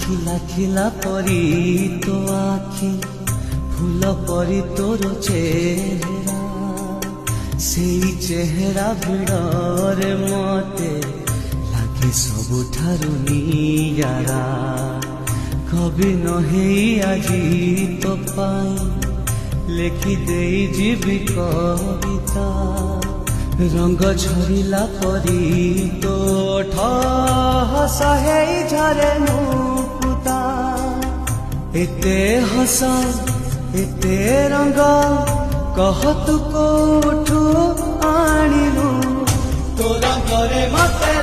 खिला खिला परी तो आखि फूल परी तोर चेहरा से चेहरा भिड़े मते लागे सबुठारु नियारा कभी नहे आजी तो पाई लेखि दे जीवी कविता रंग झरिला परी तो हस झरे मुकुता एते हस एते रंग कह तू कोठू आणिलु तो रंगरे मते